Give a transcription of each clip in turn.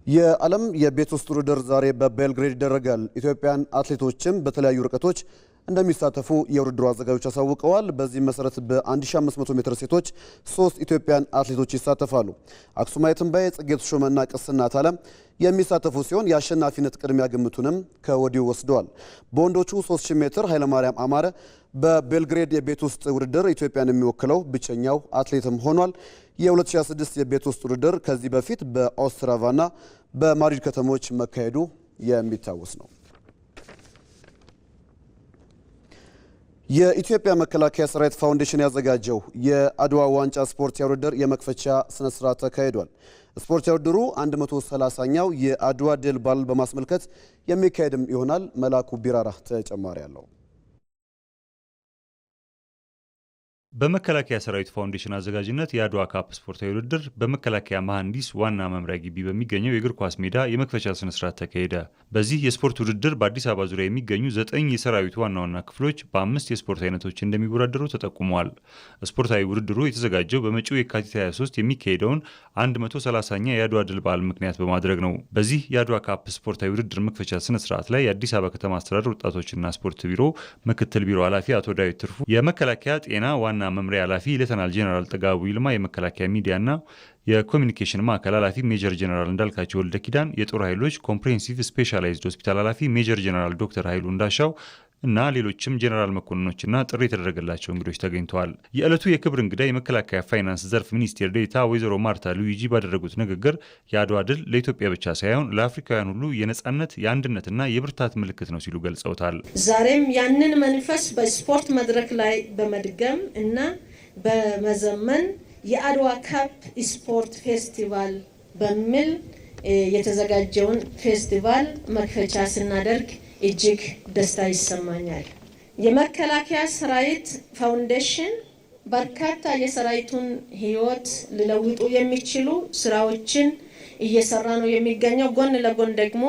የዓለም የቤት ውስጥ ውድድር ዛሬ በቤልግሬድ ይደረጋል። ኢትዮጵያን አትሌቶችም በተለያዩ ርቀቶች እንደሚሳተፉ የውድድሩ አዘጋጆች አሳውቀዋል። በዚህ መሰረት በ1500 ሜትር ሴቶች 3 ኢትዮጵያን አትሌቶች ይሳተፋሉ። አክሱማይት እምባዬ፣ ጽጌ ተሾመና ቅስናት ዓለም የሚሳተፉ ሲሆን የአሸናፊነት ቅድሚያ ግምቱንም ከወዲሁ ወስደዋል። በወንዶቹ 3000 ሜትር ኃይለማርያም አማረ በቤልግሬድ የቤት ውስጥ ውድድር ኢትዮጵያን የሚወክለው ብቸኛው አትሌትም ሆኗል። የ2026 የቤት ውስጥ ውድድር ከዚህ በፊት በኦስትራቫና በማድሪድ ከተሞች መካሄዱ የሚታወስ ነው። የኢትዮጵያ መከላከያ ሰራዊት ፋውንዴሽን ያዘጋጀው የአድዋ ዋንጫ ስፖርት ውድድር የመክፈቻ ስነ ስርዓት ተካሂዷል። ስፖርት ውድድሩ 130ኛው የአድዋ ድል በዓልን በማስመልከት የሚካሄድም ይሆናል። መላኩ ቢራራ ተጨማሪ አለው። በመከላከያ ሰራዊት ፋውንዴሽን አዘጋጅነት የአድዋ ካፕ ስፖርታዊ ውድድር በመከላከያ መሐንዲስ ዋና መምሪያ ግቢ በሚገኘው የእግር ኳስ ሜዳ የመክፈቻ ስነ ስርዓት ተካሄደ። በዚህ የስፖርት ውድድር በአዲስ አበባ ዙሪያ የሚገኙ 9 የሰራዊቱ ዋና ዋና ክፍሎች በ5 የስፖርት አይነቶች እንደሚወዳደሩ ተጠቁመዋል። ስፖርታዊ ውድድሩ የተዘጋጀው በመጪው የካቲት 23 የሚካሄደውን 130ኛ የአድዋ ድል በዓል ምክንያት በማድረግ ነው። በዚህ የአድዋ ካፕ ስፖርታዊ ውድድር መክፈቻ ስነ ስርዓት ላይ የአዲስ አበባ ከተማ አስተዳደር ወጣቶችና ስፖርት ቢሮ ምክትል ቢሮ ኃላፊ አቶ ዳዊት ትርፉ፣ የመከላከያ ጤና ዋና መምሪያ ኃላፊ ሌተናል ጄኔራል ጥጋቡ ይልማ፣ የመከላከያ ሚዲያና የኮሚኒኬሽን ማዕከል ኃላፊ ሜጀር ጄኔራል እንዳልካቸው ወልደ ኪዳን፣ የጦር ኃይሎች ኮምፕሬሄንሲቭ ስፔሻላይዝድ ሆስፒታል ኃላፊ ሜጀር ጄኔራል ዶክተር ኃይሉ እንዳሻው እና ሌሎችም ጄኔራል መኮንኖችና ጥሪ የተደረገላቸው እንግዶች ተገኝተዋል። የዕለቱ የክብር እንግዳ የመከላከያ ፋይናንስ ዘርፍ ሚኒስቴር ዴኤታ ወይዘሮ ማርታ ሉዊጂ ባደረጉት ንግግር የአድዋ ድል ለኢትዮጵያ ብቻ ሳይሆን ለአፍሪካውያን ሁሉ የነጻነት የአንድነትና የብርታት ምልክት ነው ሲሉ ገልጸውታል። ዛሬም ያንን መንፈስ በስፖርት መድረክ ላይ በመድገም እና በመዘመን የአድዋ ካፕ ስፖርት ፌስቲቫል በሚል የተዘጋጀውን ፌስቲቫል መክፈቻ ስናደርግ እጅግ ደስታ ይሰማኛል። የመከላከያ ሰራዊት ፋውንዴሽን በርካታ የሰራዊቱን ሕይወት ሊለውጡ የሚችሉ ስራዎችን እየሰራ ነው የሚገኘው። ጎን ለጎን ደግሞ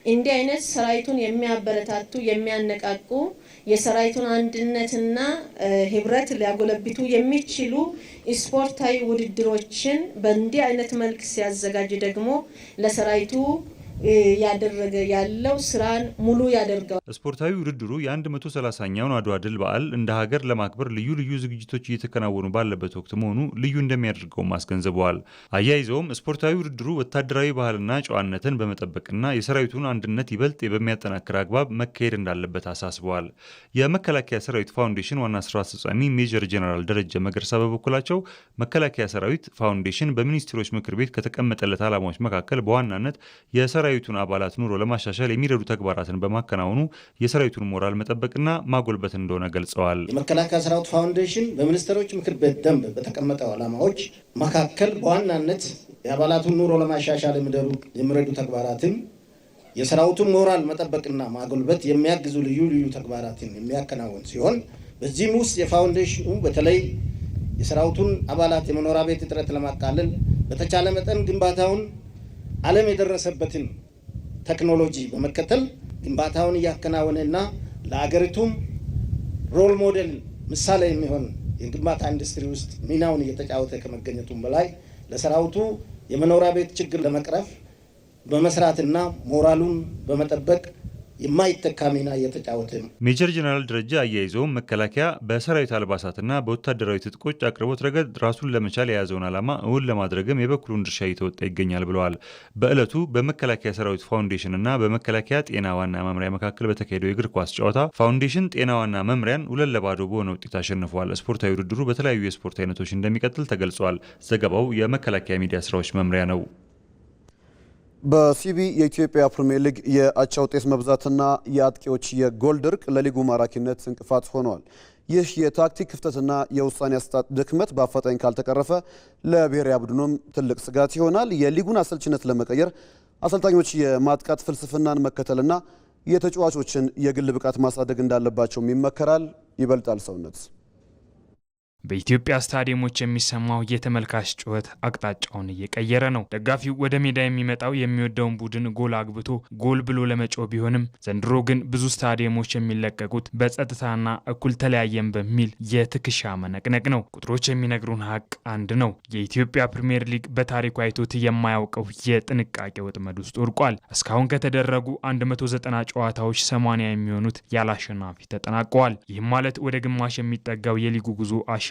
እንዲህ አይነት ሰራዊቱን የሚያበረታቱ የሚያነቃቁ የሰራዊቱን አንድነትና ህብረት ሊያጎለብቱ የሚችሉ ስፖርታዊ ውድድሮችን በእንዲህ አይነት መልክ ሲያዘጋጅ ደግሞ ለሰራዊቱ ያደረገ ያለው ስራን ሙሉ ያደርገዋል። ስፖርታዊ ውድድሩ የ130ኛውን አድዋ ድል በዓል እንደ ሀገር ለማክበር ልዩ ልዩ ዝግጅቶች እየተከናወኑ ባለበት ወቅት መሆኑ ልዩ እንደሚያደርገው አስገንዝበዋል። አያይዘውም ስፖርታዊ ውድድሩ ወታደራዊ ባህልና ጨዋነትን በመጠበቅና የሰራዊቱን አንድነት ይበልጥ በሚያጠናክር አግባብ መካሄድ እንዳለበት አሳስበዋል። የመከላከያ ሰራዊት ፋውንዴሽን ዋና ስራ አስፈጻሚ ሜጀር ጄኔራል ደረጀ መገርሳ በበኩላቸው መከላከያ ሰራዊት ፋውንዴሽን በሚኒስትሮች ምክር ቤት ከተቀመጠለት ዓላማዎች መካከል በዋናነት የሰራዊቱን አባላት ኑሮ ለማሻሻል የሚረዱ ተግባራትን በማከናወኑ የሰራዊቱን ሞራል መጠበቅና ማጎልበት እንደሆነ ገልጸዋል። የመከላከያ ሰራዊት ፋውንዴሽን በሚኒስትሮች ምክር ቤት ደንብ በተቀመጠው ዓላማዎች መካከል በዋናነት የአባላቱን ኑሮ ለማሻሻል የሚረዱ ተግባራትን የሰራዊቱን ሞራል መጠበቅና ማጎልበት የሚያግዙ ልዩ ልዩ ተግባራትን የሚያከናውን ሲሆን በዚህም ውስጥ የፋውንዴሽኑ በተለይ የሰራዊቱን አባላት የመኖሪያ ቤት እጥረት ለማቃለል በተቻለ መጠን ግንባታውን ዓለም የደረሰበትን ቴክኖሎጂ በመከተል ግንባታውን እያከናወነና ለአገሪቱም ሮል ሞዴል ምሳሌ የሚሆን የግንባታ ኢንዱስትሪ ውስጥ ሚናውን እየተጫወተ ከመገኘቱም በላይ ለሰራዊቱ የመኖሪያ ቤት ችግር ለመቅረፍ በመስራትና ሞራሉን በመጠበቅ የማይተካ ሚና እየተጫወተ ነው። ሜጀር ጄኔራል ደረጃ አያይዘውም መከላከያ በሰራዊት አልባሳትና በወታደራዊ ትጥቆች አቅርቦት ረገድ ራሱን ለመቻል የያዘውን ዓላማ እውን ለማድረግም የበኩሉን ድርሻ እየተወጣ ይገኛል ብለዋል። በዕለቱ በመከላከያ ሰራዊት ፋውንዴሽንና በመከላከያ ጤና ዋና መምሪያ መካከል በተካሄደው የእግር ኳስ ጨዋታ ፋውንዴሽን ጤና ዋና መምሪያን 2-0 በሆነ ውጤት አሸንፏል። ስፖርታዊ ውድድሩ በተለያዩ የስፖርት አይነቶች እንደሚቀጥል ተገልጿል። ዘገባው የመከላከያ ሚዲያ ስራዎች መምሪያ ነው። በሲቢ የኢትዮጵያ ፕሪሚየር ሊግ የአቻ ውጤት መብዛትና የአጥቂዎች የጎል ድርቅ ለሊጉ ማራኪነት እንቅፋት ሆኗል። ይህ የታክቲክ ክፍተትና የውሳኔ አሰጣጥ ድክመት በአፋጣኝ ካልተቀረፈ ለብሔራዊ ቡድኑም ትልቅ ስጋት ይሆናል። የሊጉን አሰልችነት ለመቀየር አሰልጣኞች የማጥቃት ፍልስፍናን መከተልና የተጫዋቾችን የግል ብቃት ማሳደግ እንዳለባቸውም ይመከራል። ይበልጣል ሰውነት በኢትዮጵያ ስታዲየሞች የሚሰማው የተመልካች ጩኸት አቅጣጫውን እየቀየረ ነው። ደጋፊው ወደ ሜዳ የሚመጣው የሚወደውን ቡድን ጎል አግብቶ ጎል ብሎ ለመጮህ ቢሆንም ዘንድሮ ግን ብዙ ስታዲየሞች የሚለቀቁት በጸጥታና እኩል ተለያየን በሚል የትከሻ መነቅነቅ ነው። ቁጥሮች የሚነግሩን ሀቅ አንድ ነው። የኢትዮጵያ ፕሪሚየር ሊግ በታሪኩ አይቶት የማያውቀው የጥንቃቄ ወጥመድ ውስጥ ወድቋል። እስካሁን ከተደረጉ 190 ጨዋታዎች 80 የሚሆኑት ያለ አሸናፊ ተጠናቀዋል። ይህም ማለት ወደ ግማሽ የሚጠጋው የሊጉ ጉዞ አሸናፊም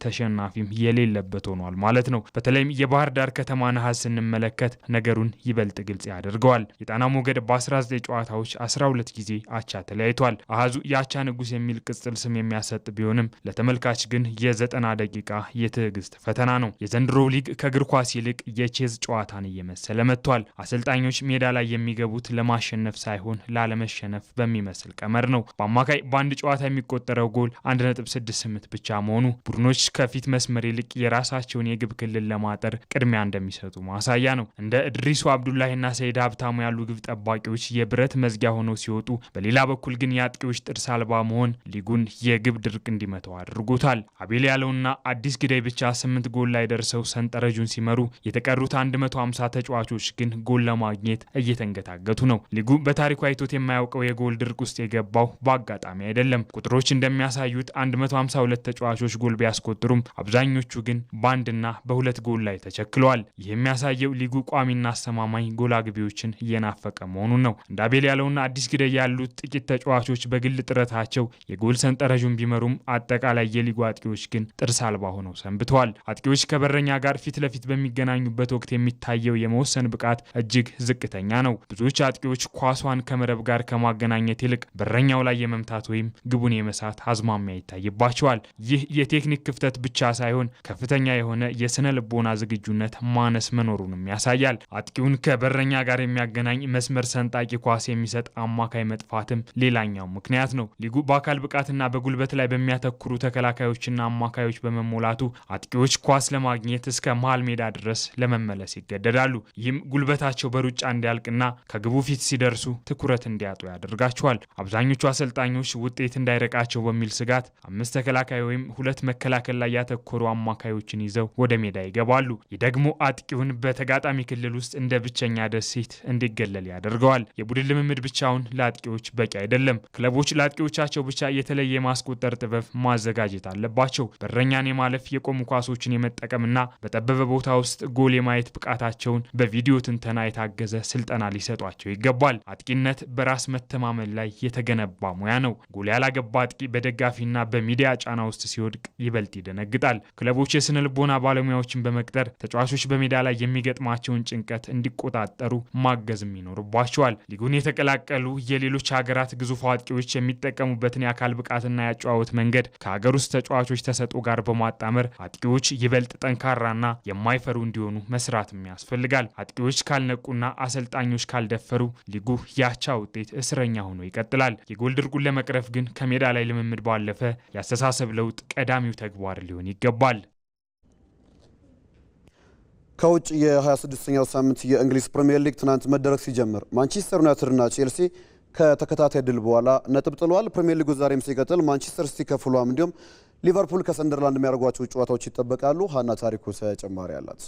ተሸናፊም የሌለበት ሆኗል ማለት ነው። በተለይም የባህር ዳር ከተማ ነሐስ ስንመለከት ነገሩን ይበልጥ ግልጽ ያደርገዋል። የጣና ሞገድ በ19 ጨዋታዎች 12 ጊዜ አቻ ተለያይቷል። አሃዙ የአቻ ንጉስ የሚል ቅጽል ስም የሚያሰጥ ቢሆንም ለተመልካች ግን የ90 ደቂቃ የትዕግስት ፈተና ነው። የዘንድሮ ሊግ ከእግር ኳስ ይልቅ የቼዝ ጨዋታን እየመሰለ መጥቷል። አሰልጣኞች ሜዳ ላይ የሚገቡት ለማሸነፍ ሳይሆን ላለመሸነፍ በሚመስል ቀመር ነው። በአማካይ በአንድ ጨዋታ የሚቆጠረው ጎል 1.68 ብቻ መሆኑ ቡድኖች ከፊት መስመር ይልቅ የራሳቸውን የግብ ክልል ለማጠር ቅድሚያ እንደሚሰጡ ማሳያ ነው። እንደ እድሪሱ አብዱላሂና ሰይድ ሀብታሙ ያሉ ግብ ጠባቂዎች የብረት መዝጊያ ሆነው ሲወጡ፣ በሌላ በኩል ግን የአጥቂዎች ጥርስ አልባ መሆን ሊጉን የግብ ድርቅ እንዲመተው አድርጎታል። አቤል ያለውና አዲስ ግዳይ ብቻ 8 ጎል ላይ ደርሰው ሰንጠረዡን ሲመሩ፣ የተቀሩት 150 ተጫዋቾች ግን ጎል ለማግኘት እየተንገታገቱ ነው። ሊጉ በታሪኩ አይቶት የማያውቀው የጎል ድርቅ ውስጥ የገባው በአጋጣሚ አይደለም። ቁጥሮች እንደሚያሳዩት 152 ተጫዋቾች ጎል ቢያስቆጥሩም አብዛኞቹ ግን በአንድና በሁለት ጎል ላይ ተቸክለዋል። ይህ የሚያሳየው ሊጉ ቋሚና አስተማማኝ ጎል አግቢዎችን እየናፈቀ መሆኑን ነው። እንደ አቤል ያለውና አዲስ ግዳይ ያሉት ጥቂት ተጫዋቾች በግል ጥረታቸው የጎል ሰንጠረዡን ቢመሩም አጠቃላይ የሊጉ አጥቂዎች ግን ጥርስ አልባ ሆነው ሰንብተዋል። አጥቂዎች ከበረኛ ጋር ፊት ለፊት በሚገናኙበት ወቅት የሚታየው የመወሰን ብቃት እጅግ ዝቅተኛ ነው። ብዙዎች አጥቂዎች ኳሷን ከመረብ ጋር ከማገናኘት ይልቅ በረኛው ላይ የመምታት ወይም ግቡን የመሳት አዝማሚያ ይታይባቸዋል። ይህ የቴክኒክ ክፍተት ብቻ ሳይሆን ከፍተኛ የሆነ የስነ ልቦና ዝግጁነት ማነስ መኖሩንም ያሳያል። አጥቂውን ከበረኛ ጋር የሚያገናኝ መስመር ሰንጣቂ ኳስ የሚሰጥ አማካይ መጥፋትም ሌላኛው ምክንያት ነው። ሊጉ በአካል ብቃትና በጉልበት ላይ በሚያተኩሩ ተከላካዮችና አማካዮች በመሞላቱ አጥቂዎች ኳስ ለማግኘት እስከ መሃል ሜዳ ድረስ ለመመለስ ይገደዳሉ። ይህም ጉልበታቸው በሩጫ እንዲያልቅና ከግቡ ፊት ሲደርሱ ትኩረት እንዲያጡ ያደርጋቸዋል። አብዛኞቹ አሰልጣኞች ውጤት እንዳይረቃቸው በሚል ስጋት 5 ተከላካይ ወይም 2 መከላከል ላይ ያተኮሩ አማካዮችን ይዘው ወደ ሜዳ ይገባሉ። ይህ ደግሞ አጥቂውን በተጋጣሚ ክልል ውስጥ እንደ ብቸኛ ደሴት እንዲገለል ያደርገዋል። የቡድን ልምምድ ብቻውን ለአጥቂዎች በቂ አይደለም። ክለቦች ለአጥቂዎቻቸው ብቻ የተለየ የማስቆጠር ጥበብ ማዘጋጀት አለባቸው። በረኛን የማለፍ የቆሙ ኳሶችን የመጠቀምና በጠበበ ቦታ ውስጥ ጎል የማየት ብቃታቸውን በቪዲዮ ትንተና የታገዘ ስልጠና ሊሰጧቸው ይገባል። አጥቂነት በራስ መተማመን ላይ የተገነባ ሙያ ነው። ጎል ያላገባ አጥቂ በደጋፊና በሚዲያ ጫና ውስጥ ሲወድቅ ይበልጥ ይደነግጣል። ክለቦች የስነ ልቦና ባለሙያዎችን በመቅጠር ተጫዋቾች በሜዳ ላይ የሚገጥማቸውን ጭንቀት እንዲቆጣጠሩ ማገዝም ይኖርባቸዋል። ሊጉን የተቀላቀሉ የሌሎች ሀገራት ግዙፍ አጥቂዎች የሚጠቀሙበትን የአካል ብቃትና ያጨዋወት መንገድ ከሀገር ውስጥ ተጫዋቾች ተሰጥኦ ጋር በማጣመር አጥቂዎች ይበልጥ ጠንካራና የማይፈሩ እንዲሆኑ መስራትም ያስፈልጋል። አጥቂዎች ካልነቁና አሰልጣኞች ካልደፈሩ ሊጉ ያቻ ውጤት እስረኛ ሆኖ ይቀጥላል። የጎል ድርቁን ለመቅረፍ ግን ከሜዳ ላይ ልምምድ ባለፈ ያስተሳሰብ ለውጥ ቀዳሚው ተግባር ሊሆን ይገባል። ከውጭ የ26ኛው ሳምንት የእንግሊዝ ፕሪሚየር ሊግ ትናንት መደረግ ሲጀምር ማንቸስተር ዩናይትድና ቼልሲ ከተከታታይ ድል በኋላ ነጥብ ጥለዋል። ፕሪሚየር ሊጉ ዛሬም ሲቀጥል ማንቸስተር ሲቲ ከፉልሃም እንዲሁም ሊቨርፑል ከሰንደርላንድ የሚያደርጓቸው ጨዋታዎች ይጠበቃሉ። ሀና ታሪኩ ተጨማሪ አላት።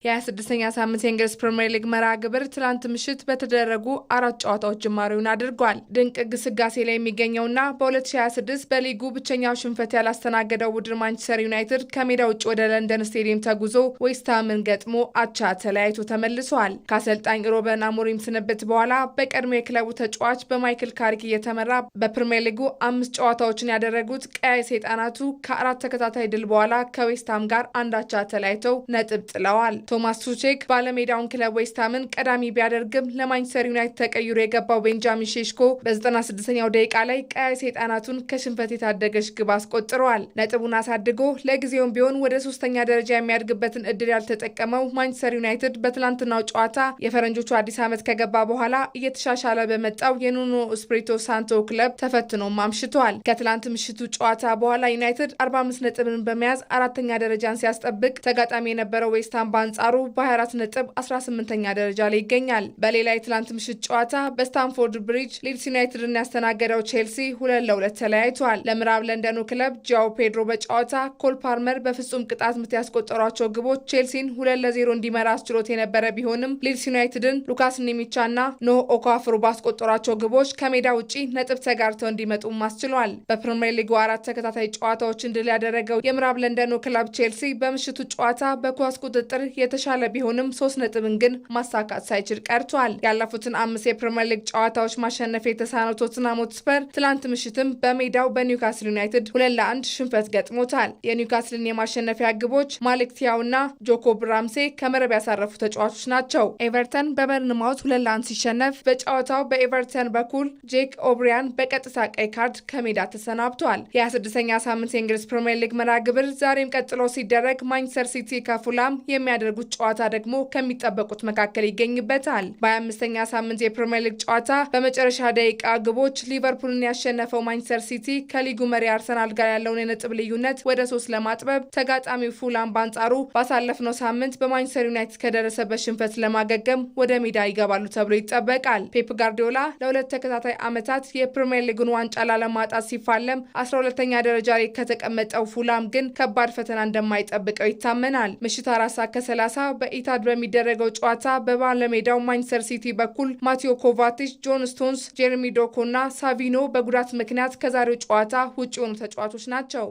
የ26ኛ ሳምንት የእንግሊዝ ፕሪሚየር ሊግ መርሃ ግብር ትላንት ምሽት በተደረጉ 4 ጨዋታዎች ጅማሬውን አድርጓል። ድንቅ ግስጋሴ ላይ የሚገኘውና በ2026 በሊጉ ብቸኛው ሽንፈት ያላስተናገደው ቡድን ማንቸስተር ዩናይትድ ከሜዳ ውጭ ወደ ለንደን ስቴዲየም ተጉዞ ዌስትሃምን ገጥሞ አቻ ተለያይቶ ተመልሷል። ከአሰልጣኝ ሩበን አሞሪም ስንብት በኋላ በቀድሞ የክለቡ ተጫዋች በማይክል ካሪክ እየተመራ በፕሪሚየር ሊጉ 5 ጨዋታዎችን ያደረጉት ቀይ ሰይጣናቱ ከ4 ተከታታይ ድል በኋላ ከዌስትሃም ጋር አንዳቻ ተለያይተው ነጥብ ጥለዋል። ቶማስ ቱቼክ ባለሜዳውን ክለብ ዌስትሃምን ቀዳሚ ቢያደርግም ለማንቸስተር ዩናይትድ ተቀይሮ የገባው ቤንጃሚን ሼሽኮ በ96ኛው ደቂቃ ላይ ቀይ ሰይጣናቱን ከሽንፈት የታደገች ግብ አስቆጥረዋል። ነጥቡን አሳድጎ ለጊዜውም ቢሆን ወደ 3ኛ ደረጃ የሚያድግበትን እድል ያልተጠቀመው ማንቸስተር ዩናይትድ በትላንትናው ጨዋታ የፈረንጆቹ አዲስ ዓመት ከገባ በኋላ እየተሻሻለ በመጣው የኑኖ ስፕሪቶ ሳንቶ ክለብ ተፈትኖም አምሽቷል። ከትላንት ምሽቱ ጨዋታ በኋላ ዩናይትድ 45 ነጥብን በመያዝ 4ኛ ደረጃን ሲያስጠብቅ፣ ተጋጣሚ የነበረው ዌስትሃም በአንጻሩ በአንጻሩ በ24 ነጥብ 18ኛ ደረጃ ላይ ይገኛል። በሌላ የትላንት ምሽት ጨዋታ በስታንፎርድ ብሪጅ ሊድስ ዩናይትድን ያስተናገደው ቼልሲ 2-2 ተለያይቷል። ለምዕራብ ለንደኑ ክለብ ጃኦ ፔድሮ በጨዋታ ኮል ፓልመር በፍጹም ቅጣት ምት ያስቆጠሯቸው ግቦች ቼልሲን 2-0 እንዲመራ አስችሎት የነበረ ቢሆንም ሊድስ ዩናይትድን ሉካስ ኒሚቻና ኖህ ኦካፍሩ ባስቆጠሯቸው ግቦች ከሜዳ ውጪ ነጥብ ተጋርተው እንዲመጡ አስችሏል። በፕሪሚየር ሊጉ 4 ተከታታይ ጨዋታዎችን ድል ያደረገው የምዕራብ ለንደኑ ክለብ ቼልሲ በምሽቱ ጨዋታ በኳስ ቁጥጥር የተሻለ ቢሆንም 3 ነጥብን ግን ማሳካት ሳይችል ቀርቷል። ያለፉትን 5 የፕሪሚየር ሊግ ጨዋታዎች ማሸነፍ የተሳነው ቶትንሃም ሆትስፐር ትላንት ምሽትም በሜዳው በኒውካስል ዩናይትድ 2-1 ሽንፈት ገጥሞታል። የኒውካስልን የማሸነፊያ ግቦች ማሊክ ቲያውና ጆኮብ ራምሴ ከመረብ ያሳረፉ ተጫዋቾች ናቸው። ኤቨርተን በበርንማውት 2-1 ሲሸነፍ በጨዋታው በኤቨርተን በኩል ጄክ ኦብሪያን በቀጥታ ቀይ ካርድ ከሜዳ ተሰናብቷል። የ26ኛ ሳምንት የእንግሊዝ ፕሪሚየር ሊግ መርሃ ግብር ዛሬም ቀጥሎ ሲደረግ ማንቸስተር ሲቲ ከፉላም የሚያደርጉት ጨዋታ ደግሞ ከሚጠበቁት መካከል ይገኝበታል። በ25ኛ ሳምንት የፕሪሚየር ሊግ ጨዋታ በመጨረሻ ደቂቃ ግቦች ሊቨርፑልን ያሸነፈው ማንቸስተር ሲቲ ከሊጉ መሪ አርሰናል ጋር ያለውን የነጥብ ልዩነት ወደ 3 ለማጥበብ ተጋጣሚው ፉላም በአንጻሩ ባሳለፍነው ሳምንት በማንቸስተር ዩናይትድ ከደረሰበት ሽንፈት ለማገገም ወደ ሜዳ ይገባሉ ተብሎ ይጠበቃል። ፔፕ ጋርዲዮላ ለ2 ተከታታይ ዓመታት የፕሪሚየር ሊጉን ዋንጫ ላለማጣት ሲፋለም 12ኛ ደረጃ ላይ ከተቀመጠው ፉላም ግን ከባድ ፈተና እንደማይጠብቀው ይታመናል። ምሽት 4:30 በኢታድ በሚደረገው ጨዋታ በባለሜዳው ማንቸስተር ሲቲ በኩል ማቴዮ ኮቫቲች፣ ጆን ስቶንስ፣ ጄሬሚ ዶኮ እና ሳቪኖ በጉዳት ምክንያት ከዛሬው ጨዋታ ውጭ የሆኑ ተጫዋቾች ናቸው።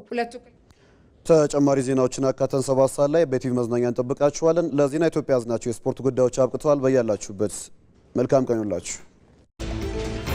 ተጨማሪ ዜናዎችን አካተን 7 ሰዓት ላይ በቲቪ መዝናኛ እንጠብቃችኋለን። ለዜና ኢትዮጵያ ያዝናቸው የስፖርት ጉዳዮች አብቅተዋል። በያላችሁበት መልካም ቀን ይሁንላችሁ።